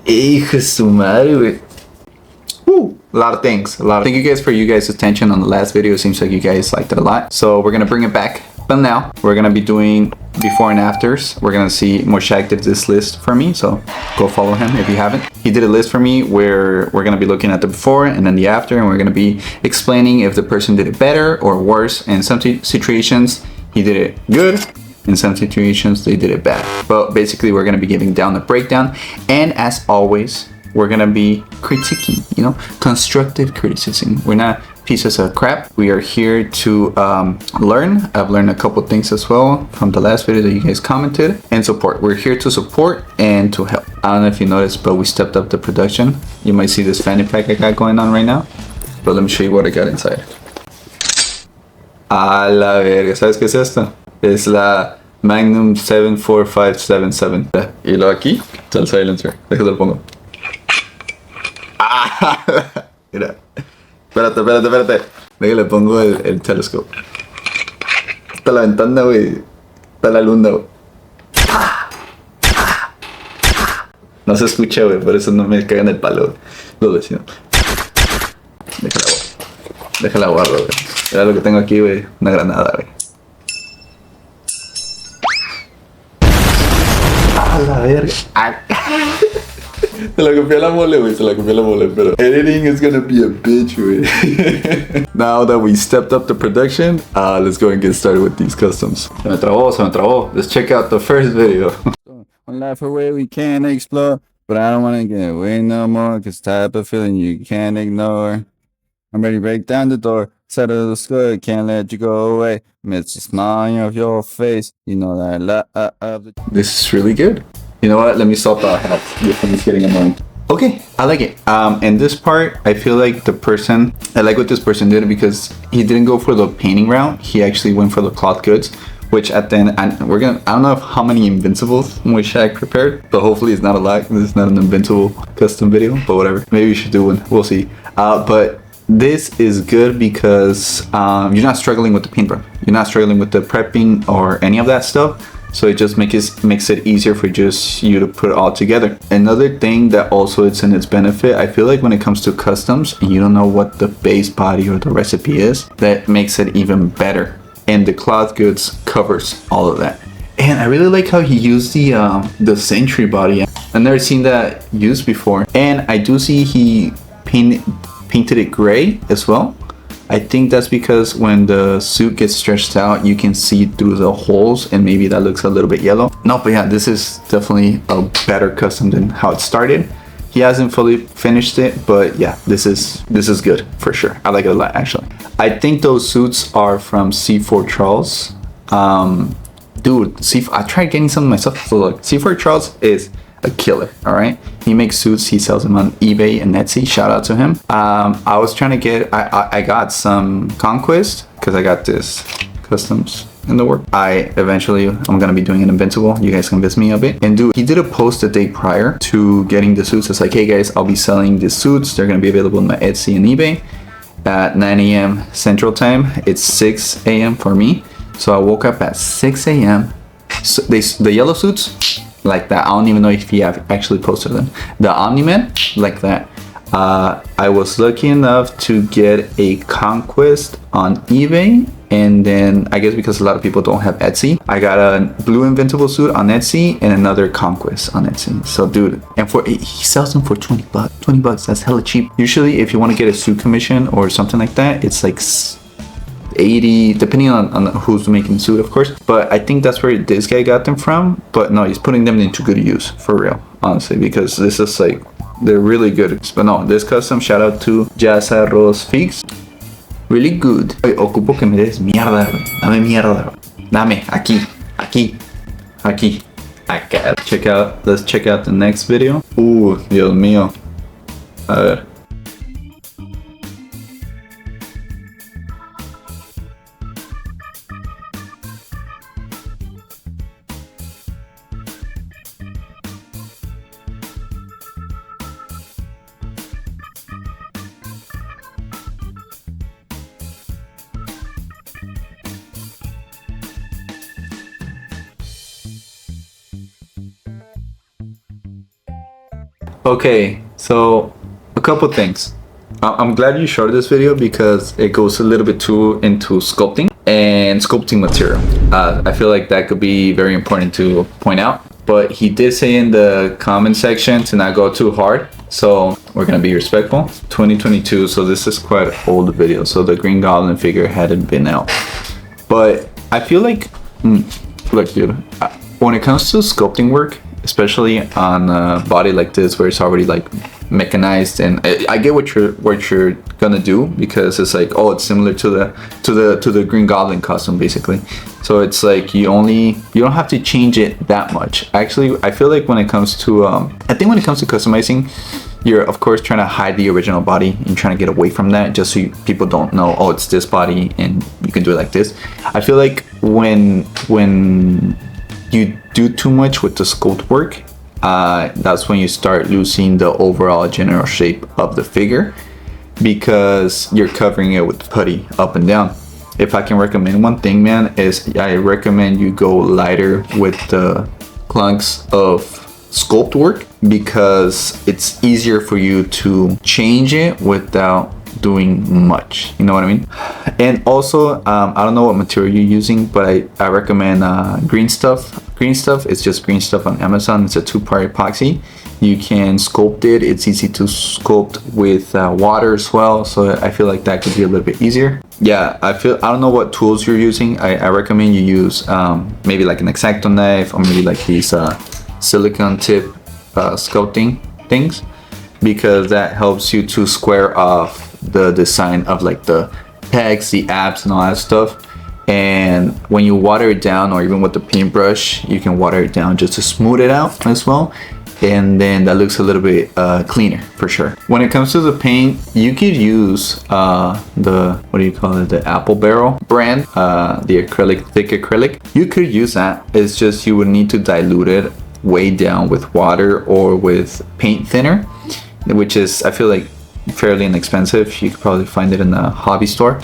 Hijo de su madre, güey. Woo! A lot of things. Thank you guys for you guys' attention on the last video. It seems like you guys liked it a lot. So we're gonna bring it back. But now we're gonna be doing before and afters. We're gonna see Moshak did this list for me, so go follow him if you haven't. He did a list for me where we're gonna be looking at the before and then the after, and we're gonna be explaining if the person did it better or worse. In some situations, he did it good. In some situations, they did it bad. But basically, we're gonna be giving down the breakdown, and as always, we're gonna be critiquing, you know, constructive criticism. We're not pieces of crap. We are here to learn. I've learned a couple things as well from the last video that you guys commented, and support. We're here to support and to help. I don't know if you noticed, but we stepped up the production. You might see this fanny pack I got going on right now, but let me show you what I got inside. A la verga, ¿sabes qué es esto? Es la Magnum 74577. Y luego aquí está el silencer. Déjate lo pongo. Mira. Espérate. Déjale pongo el telescope. Está la ventana, güey. Está la luna, güey. No se escucha, güey. Por eso no me cagan el palo, güey. Los vecinos. Déjala guardo, güey. Mira lo que tengo aquí, güey. Una granada, güey. A la verga. Se la copié a la mole, güey. Pero editing is gonna be a bitch, güey. Now that we stepped up the production, let's go and get started with these customs. Se me trabó. Let's check out the first video. One life away we can't explore, but I don't wanna get away no more, cause type of feeling you can't ignore. I'm ready to break down the door, settle the score, can't let you go away. Miss the smile of your face, you know that I love the... This is really good. You know what? Let me stop that half. This one is getting annoying. Okay, I like it. And this part, I feel like I like what this person did because he didn't go for the painting route. He actually went for the cloth goods, which at the end, I don't know how many Invincibles Moshak prepared, but hopefully it's not a lot. This is not an Invincible custom video, but whatever. Maybe we should do one. We'll see. But this is good because you're not struggling with the paintbrush. You're not struggling with the prepping or any of that stuff. So it just makes it easier for just you to put it all together. Another thing that also it's in its benefit, I feel like when it comes to customs and you don't know what the base body or the recipe is, that makes it even better. And the cloth goods covers all of that. And I really like how he used the Sentry body. I've never seen that used before. And I do see he painted it gray as well. I think that's because when the suit gets stretched out, you can see through the holes and maybe that looks a little bit yellow. No, but yeah, this is definitely a better custom than how it started. He hasn't fully finished it, but yeah, this is good for sure. I like it a lot, actually. I think those suits are from C4 Charles. Dude, I tried getting some myself. So look, C4 Charles is a killer. All right, he makes suits. He sells them on eBay and Etsy. Shout out to him. I was trying to get I got some Conquest because I got this customs in the work. I'm gonna be doing an Invincible. You guys convinced me of it. And dude, he did a post the day prior to getting the suits. It's like, hey guys, I'll be selling these suits. They're gonna be available on my Etsy and eBay at 9 a.m. Central Time. It's 6 a.m. for me. So I woke up at 6 a.m. So the yellow suits, like that. I don't even know if he actually posted them. The Omni-Man, like that. I was lucky enough to get a Conquest on eBay, and then I guess because a lot of people don't have Etsy, I got a blue Invincible suit on Etsy and another Conquest on Etsy. So dude, and he sells them for 20 bucks. 20 bucks, that's hella cheap. Usually if you want to get a suit commission or something like that, it's like 80, depending on who's making the suit, of course. But I think that's where this guy got them from. But no, he's putting them into good use, for real, honestly, because this is like, they're really good. But no, this custom, shout out to Jazz Rose Fix. Really good. Oye, ocupo que me des mierda, güey. Dame mierda, güey. Dame, aquí. Acá. Let's check out the next video. Dios mío. A ver. Okay, so a couple things. I'm glad you showed this video because it goes a little bit too into sculpting and sculpting material. I feel like that could be very important to point out. But he did say in the comment section to not go too hard. So we're gonna be respectful. 2022, so this is quite an old video. So the Green Goblin figure hadn't been out. But I feel like, look dude, when it comes to sculpting work, especially on a body like this where it's already like mechanized, and I get what you're gonna do, because it's like, oh, it's similar to the Green Goblin costume basically. So it's like you don't have to change it that much. Actually, I feel like when it comes to I think when it comes to customizing, you're of course trying to hide the original body and trying to get away from that, just so people don't know, oh, it's this body and you can do it like this. I feel like when you do too much with the sculpt work, that's when you start losing the overall general shape of the figure, because you're covering it with putty up and down. If I can recommend one thing, man, is I recommend you go lighter with the clunks of sculpt work, because it's easier for you to change it without doing much, you know what I mean? And also I don't know what material you're using, but I recommend green stuff. It's just green stuff on Amazon. It's a 2-part epoxy. You can sculpt it. It's easy to sculpt with water as well, so I feel like that could be a little bit easier. Yeah, I don't know what tools you're using. I recommend you use maybe like an X-Acto knife, or maybe like these silicone tip sculpting things, because that helps you to square off the design of like the pegs, the abs, and all that stuff. And when you water it down, or even with the paintbrush, you can water it down just to smooth it out as well, and then that looks a little bit cleaner for sure. When it comes to the paint, you could use the, what do you call it, the Apple Barrel brand, the acrylic, thick acrylic. You could use that. It's just you would need to dilute it way down with water or with paint thinner, which is, I feel like, fairly inexpensive. You could probably find it in a hobby store,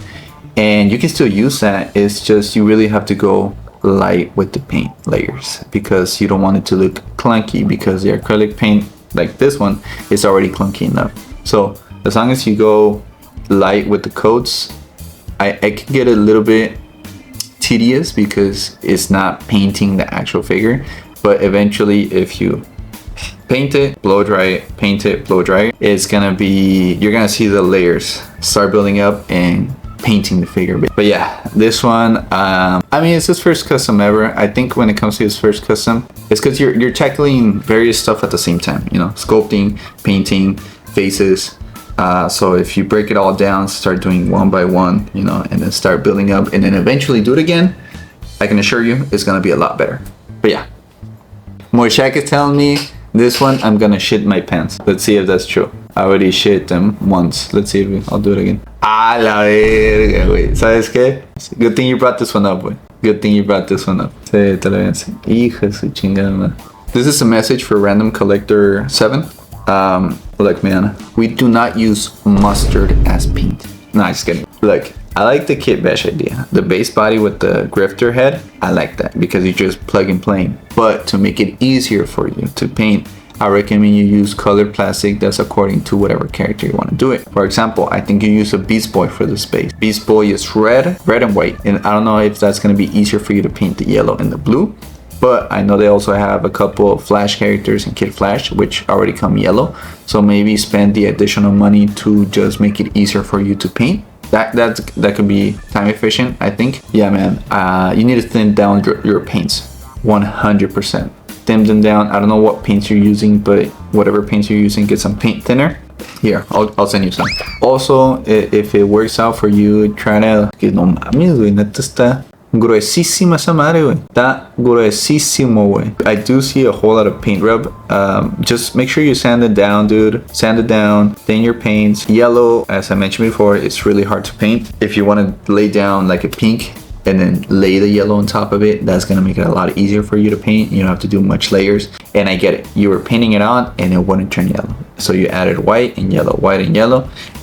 and you can still use that. It's just you really have to go light with the paint layers, because you don't want it to look clunky, because the acrylic paint like this one is already clunky enough. So as long as you go light with the coats, I can get a little bit tedious because it's not painting the actual figure. But eventually, if you paint it, blow dry it, paint it, blow dry it, it's gonna be, you're gonna see the layers start building up and painting the figure. But yeah, this one, I mean, it's his first custom ever. I think when it comes to his first custom, it's because you're tackling various stuff at the same time, you know, sculpting, painting, faces. So if you break it all down, start doing one by one, you know, and then start building up, and then eventually do it again, I can assure you it's gonna be a lot better. But yeah, Moishak is telling me this one I'm gonna shit my pants. Let's see if that's true. I already shit them once. Let's see if I'll do it again. Ah, la verga, güey. ¿Sabes qué? Good thing you brought this one up, güey. Good thing you brought this one up. Sí, te lo voy a decir. Hija de su chingada madre. This is a message for Random Collector 7. Look, man, we do not use mustard as paint. No, just kidding. Look, I like the kit bash idea. The base body with the grifter head, I like that, because you just plug and play. But to make it easier for you to paint, I recommend you use colored plastic that's according to whatever character you want to do it. For example, I think you use a Beast Boy for this base. Beast Boy is red and white, and I don't know if that's going to be easier for you to paint the yellow and the blue, but I know they also have a couple of Flash characters in Kid Flash which already come yellow, so maybe spend the additional money to just make it easier for you to paint. That could be time efficient, I think. Yeah, man, you need to thin down your paints 100%. Thin them down. I don't know what paints you're using, but whatever paints you're using, get some paint thinner. Here, I'll send you some. Also, if it works out for you, try to... No mames, güey, neta está gruesísima esa madre, güey. Está gruesísimo, güey. I do see a whole lot of paint rub. Just make sure you sand it down, dude. Sand it down, thin your paints. Yellow, as I mentioned before, it's really hard to paint. If you want to lay down like a pink and then lay the yellow on top of it, that's gonna make it a lot easier for you to paint. You don't have to do much layers. And I get it, you were painting it on and it wouldn't turn yellow, so you added white and yellow,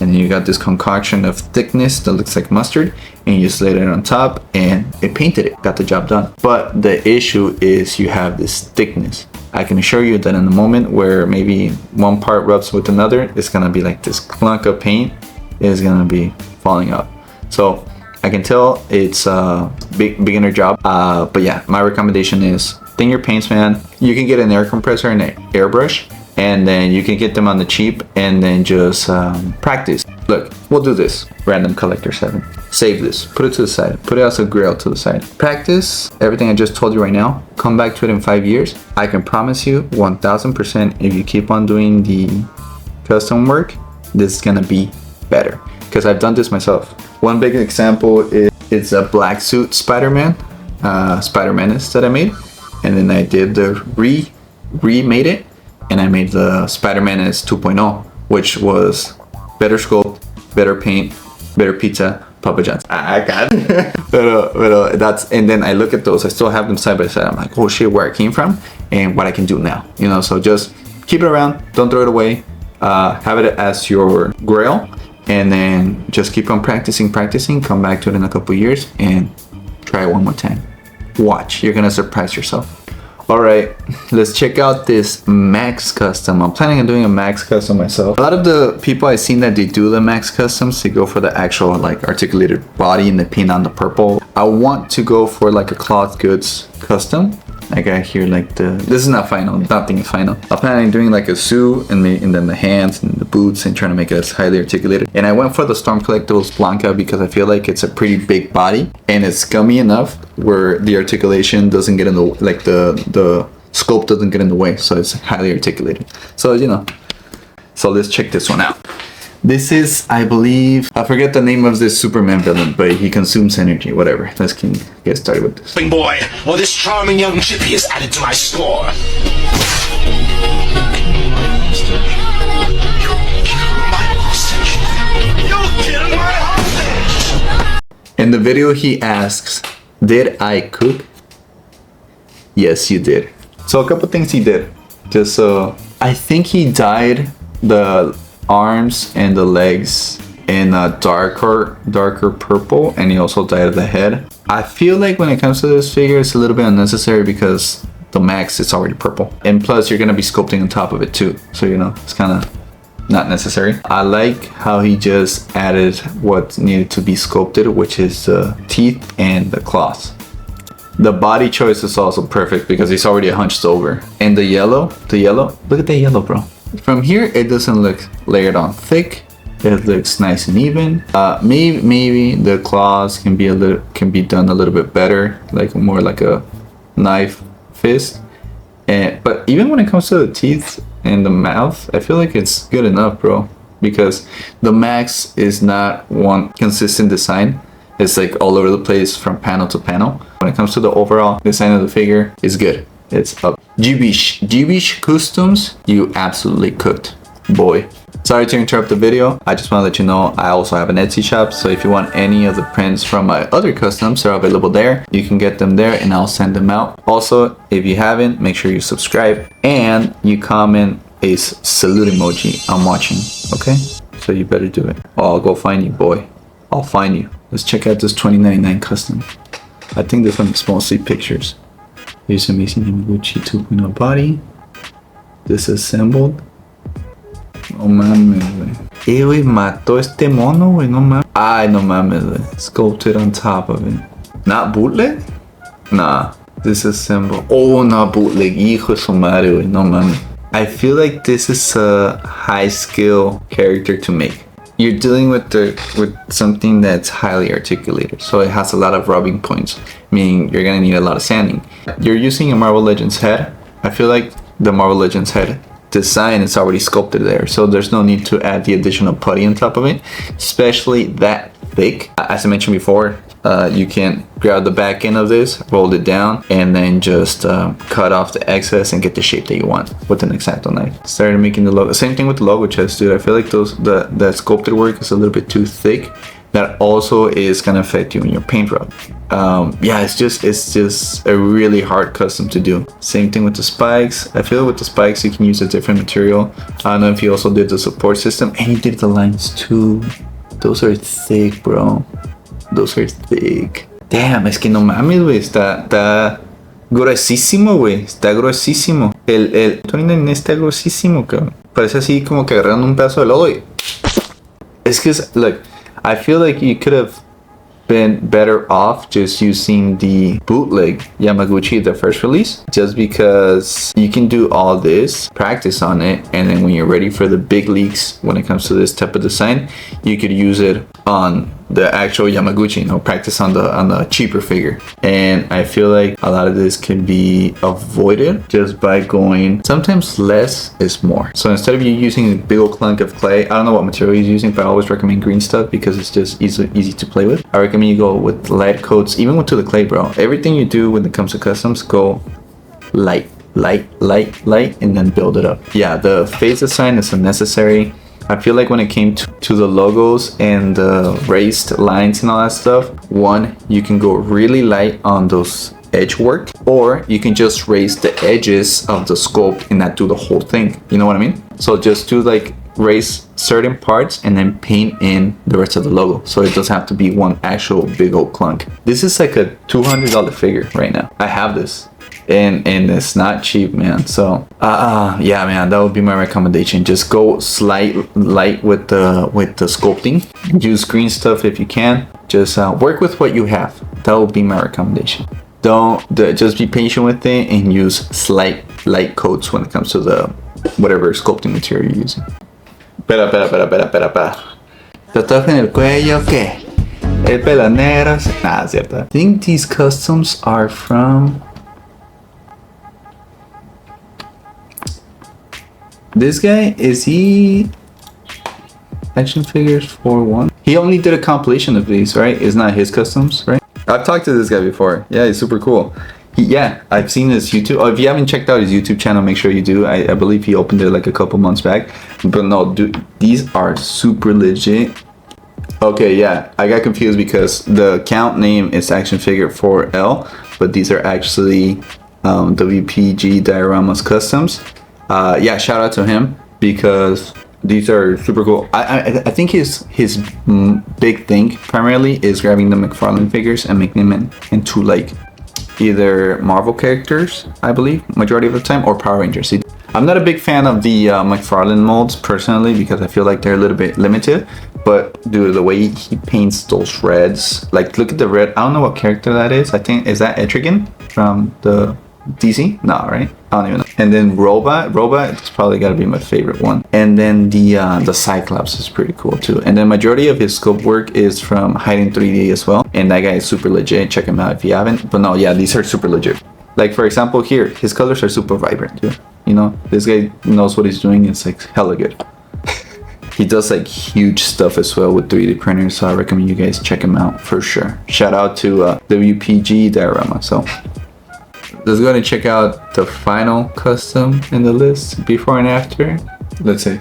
and then you got this concoction of thickness that looks like mustard, and you just laid it on top and it painted it, got the job done. But the issue is you have this thickness. I can assure you that in the moment where maybe one part rubs with another, it's gonna be like this clunk of paint is gonna be falling out. So I can tell it's a beginner job, but yeah, my recommendation is thin your paints, man. You can get an air compressor and an airbrush, and then you can get them on the cheap, and then just practice. Look, we'll do this. Random Collector 7. Save this, put it to the side, put it as a grail to the side. Practice everything I just told you right now. Come back to it in 5 years. I can promise you 1000% if you keep on doing the custom work, this is gonna be better. Because I've done this myself. One big example is it's a black suit Spider-Man, Spider-Menace that I made. And then I did the remade it, and I made the Spider-Menace 2.0, which was better sculpt, better paint, better pizza, Papa John's. I got it. but that's, and then I look at those, I still have them side by side. I'm like, oh shit, where I came from and what I can do now. You know, so just keep it around, don't throw it away. Have it as your grail, and then just keep on practicing, come back to it in a couple years and try it one more time. Watch, you're gonna surprise yourself. All right, let's check out this Max Custom. I'm planning on doing a Max Custom myself. A lot of the people I've seen that they do the Max Customs, they go for the actual like articulated body and they paint on the purple. I want to go for like a cloth goods custom. I got here like this is not final, nothing is final. I'm planning on doing like a suit and then the hands and the boots and trying to make it as highly articulated. And I went for the Storm Collectibles Blanca because I feel like it's a pretty big body and it's gummy enough where the articulation doesn't get in the, like the scope doesn't get in the way. So it's highly articulated. So, you know, so let's check this one out. This is, I believe, I forget the name of this Superman villain, but he consumes energy, whatever. Let's get started with this. Boy, well, this charming young chippy is added to my score. In the video, he asks, did I cook? Yes, you did. So a couple things he did. Just so, I think he dyed the arms and the legs in a darker purple, and he also dyed the head. I feel like when it comes to this figure, it's a little bit unnecessary because the Max is already purple, and plus you're gonna be sculpting on top of it too, so you know it's kind of not necessary. I like how he just added what needed to be sculpted, which is the teeth and the claws. The body choice is also perfect because he's already hunched over. And the yellow, look at the yellow, bro. From here, it doesn't look layered on thick. It looks nice and even. Maybe the claws can be done a little bit better, like more like a knife fist. But even when it comes to the teeth and the mouth, I feel like it's good enough, bro. Because the Max is not one consistent design. It's like all over the place from panel to panel. When it comes to the overall design of the figure, it's good. It's up. Gibish Customs, you absolutely cooked, boy. Sorry to interrupt the video. I just want to let you know I also have an Etsy shop. So if you want any of the prints from my other customs, they're available there. You can get them there and I'll send them out. Also, if you haven't, make sure you subscribe and you comment a salute emoji. I'm watching, okay? So you better do it. Oh, I'll go find you, boy. I'll find you. Let's check out this $20.99 custom. I think this one is mostly pictures. Here's amazing Hamaguchi 2.0 body. Disassembled. No mames, güey. Güey, mató este mono, güey. No mames. Ay, no mames, güey. Sculpted on top of it. Not bootleg? Nah. Disassembled. Oh, not bootleg. Hijo de su madre, güey. No mames. I feel like this is a high skill character to make. You're dealing with something that's highly articulated, so it has a lot of rubbing points, meaning you're gonna need a lot of sanding. You're using a Marvel Legends head. I feel like the Marvel Legends head design is already sculpted there, so there's no need to add the additional putty on top of it, especially that thick. As I mentioned before, you can grab the back end of this, roll it down, and then just cut off the excess and get the shape that you want with an X-Acto knife. Started making the logo. Same thing with the logo chest, dude. I feel like the sculpted work is a little bit too thick. That also is gonna affect you in your paint rub. Yeah, it's just a really hard custom to do. Same thing with the spikes. I feel with the spikes you can use a different material. I don't know if you also did the support system, and you did the lines too. Those are thick, bro. Those are thick. Damn, es que no mames, güey. Está Gruesísimo, güey. Está gruesísimo. El Tony Nene está gruesísimo, cabrón. Parece así como que agarrando un pedazo de lodo y... Es que es, like, I feel like you could have been better off just using the bootleg Yamaguchi, the first release, just because you can do all this, practice on it, and then when you're ready for the big leagues, when it comes to this type of design, you could use it on the actual Yamaguchi, practice on the cheaper figure. And I feel like a lot of this can be avoided just by going, sometimes less is more. So instead of you using a big old clunk of clay, I don't know what material you're using, but I always recommend green stuff because it's just easy to play with. I recommend you go with light coats, even with to the clay, bro. Everything you do when it comes to customs, go light, and then build it up. Yeah, the phase design is unnecessary. I feel like when it came to the logos and the raised lines and all that stuff, one, you can go really light on those edge work, or you can just raise the edges of the sculpt and not do the whole thing. You know what I mean? So just do like raise certain parts and then paint in the rest of the logo. So it doesn't have to be one actual big old clunk. This is like a $200 figure right now. I have this. And it's not cheap, man. So yeah, man, that would be my recommendation. Just go light with the sculpting. Use green stuff if you can. Just work with what you have. That would be my recommendation. Just be patient with it and use slight light coats when it comes to the whatever sculpting material you're using. Espera. ¿Tatuaje en el cuello qué? El pelo negro. Nah, cierto. I think these customs are from... This guy, is he action figures 4-1? He only did a compilation of these, right? It's not his customs, right? I've talked to this guy before. Yeah, he's super cool. Yeah, I've seen his YouTube. Oh, if you haven't checked out his YouTube channel, make sure you do. I believe he opened it like a couple months back. But no, dude, these are super legit. Okay, yeah, I got confused because the account name is action figure 4L, but these are actually WPG Dioramas customs. Yeah, shout out to him because these are super cool. I think his big thing primarily is grabbing the McFarlane figures and making them into like either Marvel characters, I believe, majority of the time, or Power Rangers. I'm not a big fan of the McFarlane molds personally because I feel like they're a little bit limited. But dude, the way he paints those reds, like look at the red. I don't know what character that is. I think, is that Etrigan from the DC? No, right? I don't even know. And then Robot, it's probably gotta be my favorite one. And then the Cyclops is pretty cool too. And then majority of his sculpt work is from Hiding 3D as well. And that guy is super legit. Check him out if you haven't. But no, yeah, these are super legit. Like for example here, his colors are super vibrant too. You know, this guy knows what he's doing. It's like hella good. He does like huge stuff as well with 3D printers, so I recommend you guys check him out for sure. Shout out to WPG Diorama. So let's go ahead and check out the final custom in the list, before and after. Let's see.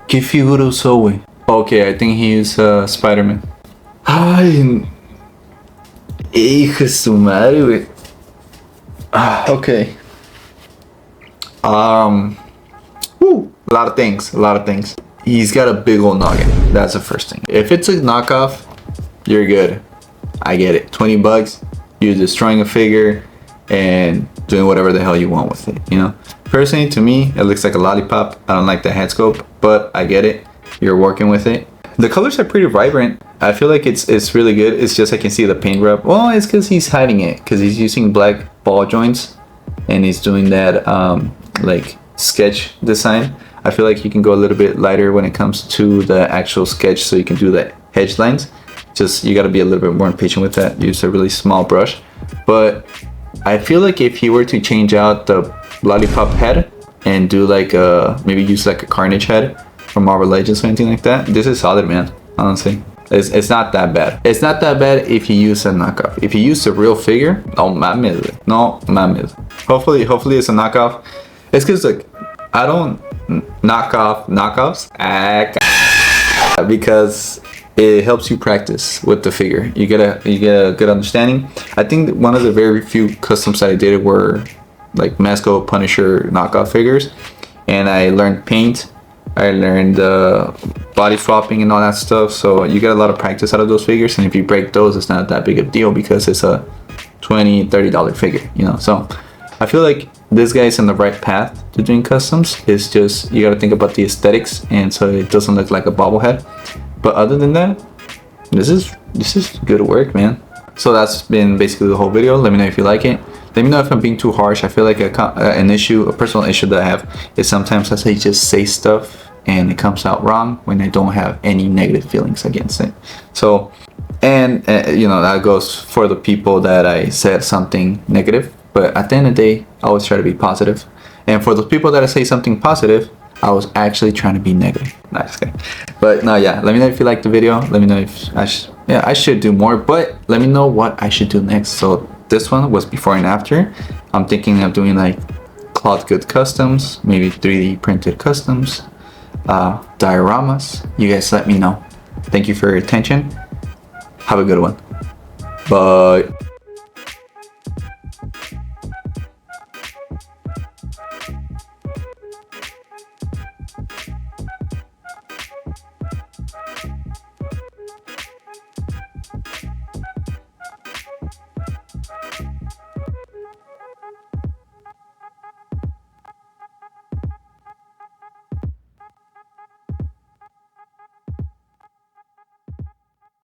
¿Qué figura usó, güey? Okay, I think he is Spider-Man. Ay, hijo de su madre, güey. Okay. A lot of things. He's got a big old noggin. That's the first thing. If it's a knockoff, you're good. I get it. $20, you're destroying a figure and doing whatever the hell you want with it, you know? Personally, to me, it looks like a lollipop. I don't like the head scope, but I get it. You're working with it. The colors are pretty vibrant. I feel like it's really good. It's just I can see the paint rub. Well, it's because he's hiding it, because he's using black ball joints and he's doing that like sketch design. I feel like you can go a little bit lighter when it comes to the actual sketch, so you can do the edge lines. Just you got to be a little bit more patient with that. Use a really small brush. But I feel like if you were to change out the lollipop head and do like maybe use like a Carnage head from Marvel Legends or anything like that, this is solid, man. Honestly, it's not that bad. It's not that bad if you use a knockoff. If you use a real figure, no mames. Hopefully it's a knockoff. It's because like I don't knock off knockoffs because it helps you practice with the figure. You get a good understanding. I think one of the very few customs that I did were like Masco Punisher knockoff figures, and I learned paint. I learned body swapping and all that stuff. So you get a lot of practice out of those figures, and if you break those, it's not that big of a deal because it's a $20-$30 figure, you know. So I feel like this guy's in the right path to doing customs. It's just you got to think about the aesthetics, and so it doesn't look like a bobblehead. But other than that, this is good work, man. So that's been basically the whole video. Let me know if you like it. Let me know if I'm being too harsh. I feel like a personal issue that I have is sometimes I just say stuff and it comes out wrong when I don't have any negative feelings against it. So, and you know, that goes for the people that I said something negative. But at the end of the day, I always try to be positive. And for those people that I say something positive, I was actually trying to be negative. Nah, just kidding. But no, yeah. Let me know if you liked the video. Let me know if I should do more. But let me know what I should do next. So this one was before and after. I'm thinking of doing like cloth good customs, maybe 3D printed customs, dioramas. You guys let me know. Thank you for your attention. Have a good one. Bye.